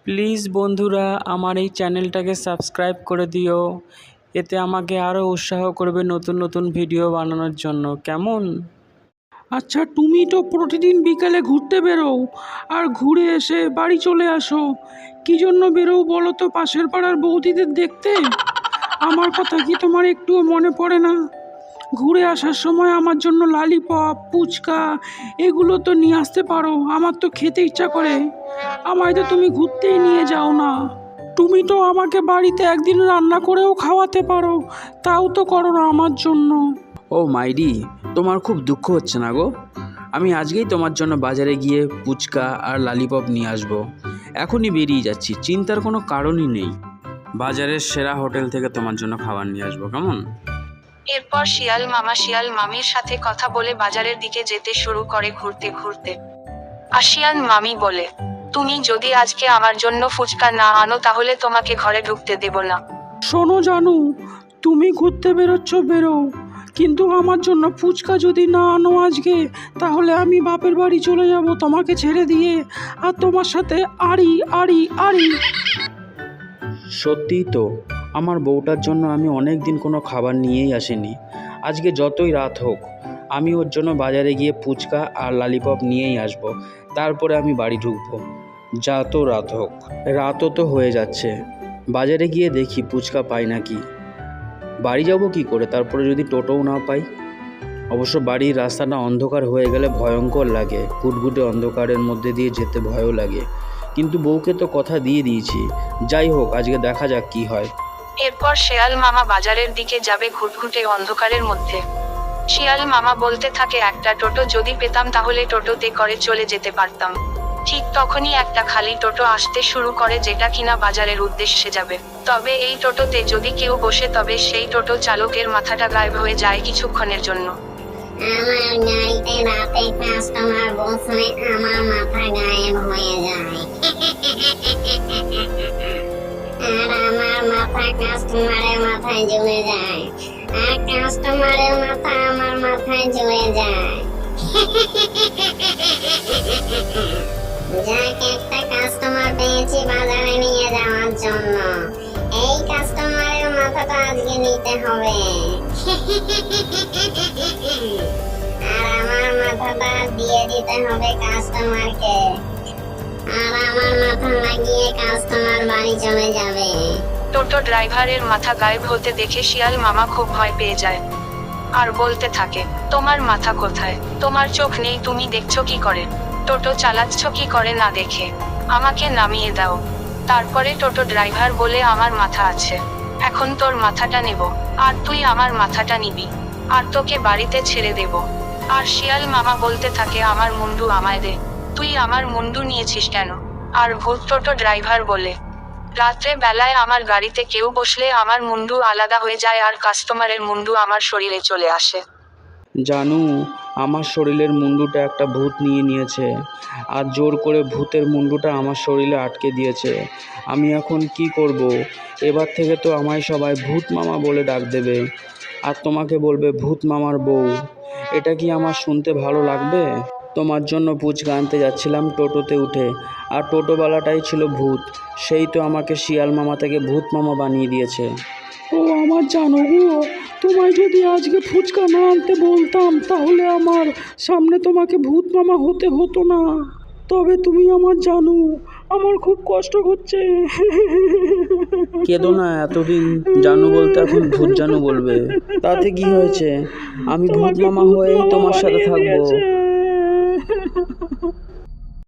Please বন্ধুরা আমার এই চ্যানেলটাকে সাবস্ক্রাইব করে দিও, এতে আমাকে আরও উৎসাহ করবে নতুন নতুন ভিডিও বানানোর জন্য। কেমন? আচ্ছা, তুমি তো প্রতিদিন বিকালে ঘুরতে বেরো আর ঘুরে এসে বাড়ি চলে আসো। কি জন্য বেরো বলো তো? পাশের পাড়ার বৌদিদের দেখতে? আমার কথা কি তোমার একটুও মনে পড়ে না? ঘুরে আসার সময় আমার জন্য লালিপপ, ফুচকা এগুলো তো নিয়ে আসতে পারো। আমার তো খেতে ইচ্ছা করে, আমায় তো তুমি ঘুরতেই নিয়ে যাও না। তুমি তো আমাকে বাড়িতে একদিন রান্না করেও খাওয়াতে পারো, তাও তো করো না আমার জন্য। ও মাইরি, তোমার খুব দুঃখ হচ্ছে না গো? আমি আজকেই তোমার জন্য বাজারে গিয়ে ফুচকা আর লালিপপ নিয়ে আসবো। এখনই বেরিয়ে যাচ্ছি, চিন্তার কোনো কারণই নেই। বাজারের সেরা হোটেল থেকে তোমার জন্য খাবার নিয়ে আসবো, কেমন? এরপর শিয়াল মামা শিয়াল মামির সাথে কথা বলে বাজারের দিকে যেতে শুরু করে ঘুরতে ঘুরতে। আর শিয়াল মামি বলে, তুমি যদি আজকে আমার জন্য ফুচকা না আনো তাহলে তোমাকে ঘরে ঢুকতে দেব না। শোনো জানু, তুমি ঘুরতে বেরোচ্ছ বেরো, কিন্তু আমার জন্য ফুচকা যদি না আনো আজকে, তাহলে আমি বাপের বাড়ি চলে যাব তোমাকে ছেড়ে দিয়ে, আর তোমার সাথে আড়ি আড়ি আড়ি। সত্যিই তো, আমার বউটার জন্য আমি অনেক দিন কোনো খাবার নিয়েই আসিনি। আজকে যতই রাত হোক আমি ওর জন্য বাজারে গিয়ে ফুচকা আর লালিপপ নিয়েই আসবো, তারপরে আমি বাড়ি ঢুকবো। যত রাত হোক, রাতও তো হয়ে যাচ্ছে। বাজারে গিয়ে দেখি ফুচকা পাই নাকি। বাড়ি যাব কি করে তারপরে যদি টোটোও না পাই? অবশ্য বাড়ির রাস্তাটা অন্ধকার হয়ে গেলে ভয়ঙ্কর লাগে, ঘুটঘুটে অন্ধকারের মধ্যে দিয়ে যেতে ভয়ও লাগে। কিন্তু বউকে তো কথা দিয়ে দিয়েছি, যাই হোক আজকে দেখা যাক কি হয়। এরপর শিয়াল মামা বাজারের দিকে যাবে ঘুটঘুটে অন্ধকারের মধ্যে। শিয়াল মামা বলতে থাকে, একটা টোটো যদি পেতাম তাহলে টোটোতে করে চলে যেতে পারতাম। ঠিক তখনই একটা খালি টোটো আসতে শুরু করে, যেটা কিনা বাজারের উদ্দেশ্যে যাবে। তবে এই টোটোতে যদি কেউ বসে তবে সেই টোটো চালকের মাথাটা গায়েব হয়ে যায় কিছুক্ষণের জন্য। আমার গাড়িতে রাতে কাস্টমার বসলে আমার মাথা গায়েব হয়ে যায়, আর আমার মাথা কাস্টমারের মাথায় জুড়ে যায়, আর কাস্টমারের মাথা আমার মাথায় জুড়ে যায়। যাক, একটা কাস্টমার পেয়েছি বাজারে নিয়ে যাওয়ার জন্য। এই কাস্টমারের মাথাটা আজকে নিতে হবে। আর আমার মাথাটা দিয়ে দিতে হবে কাস্টমারকে, আর আমার মাথা লাগিয়ে কাস্টমার বাড়ি চলে যাবে। টোটো ড্রাইভারের মাথা গায়েব হতে দেখে শিয়াল মামা খুব ভয় পেয়ে যায় আর বলতে থাকে, তোমার মাথা কোথায়? তোমার চোখ নেই? তুমি দেখছো কি করে? টোটো চালাচ্ছ কি করে না দেখে? আমাকে নামিয়ে দাও। তারপরে টোটো ড্রাইভার বলে, আমার মাথা আছে, এখন তোর মাথাটা নেব, আর তুই আমার মাথাটা নিবি, আর তোকে বাড়িতে ছেড়ে দেব। আর শিয়াল মামা বলতে থাকে, আমার মুন্ডু আমায় দে। তুই আমার মুন্ডু নিয়েছিস কেন? আর ভূত টোটো ড্রাইভার বলে, রাত্রে বেলায় আমার গাড়িতে কেউ বসলে আমার মুন্ডু আলাদা হয়ে যায় আর কাস্টমারের মুন্ডু আমার শরীরে চলে আসে। জানু, আমার শরীরের মুন্ডুটা একটা ভূত নিয়ে নিয়েছে, আর জোর করে ভূতের মুন্ডুটা আমার শরীরে আটকে দিয়েছে। আমি এখন কি করব? এবার থেকে তো আমায় সবাই ভূত মামা বলে ডাক দেবে, আর তোমাকে বলবে ভূত মামার বউ। এটা কি আমার শুনতে ভালো লাগবে? তোমার জন্য ফুচকা আনতে যাচ্ছিলাম টোটোতে উঠে, আর টোটোওয়ালাটাই ছিল ভূত। সেই তো আমাকে শিয়াল মামা থেকে ভূত মামা বানিয়ে দিয়েছে। ও আমার জানো গো, তোমায় যদি আজকে ফুচকা না আনতে বলতাম তাহলে আমার সামনে তোমাকে ভূত মামা হতে হতো না। তবে তুমি আমার জানো, আমার খুব কষ্ট হচ্ছে। কেঁদো না, এতদিন জানু বলতে এখন ভূত জানু বলবে, তাতে কি হয়েছে? আমি ভূত মামা হয়েই তোমার সাথে থাকবো।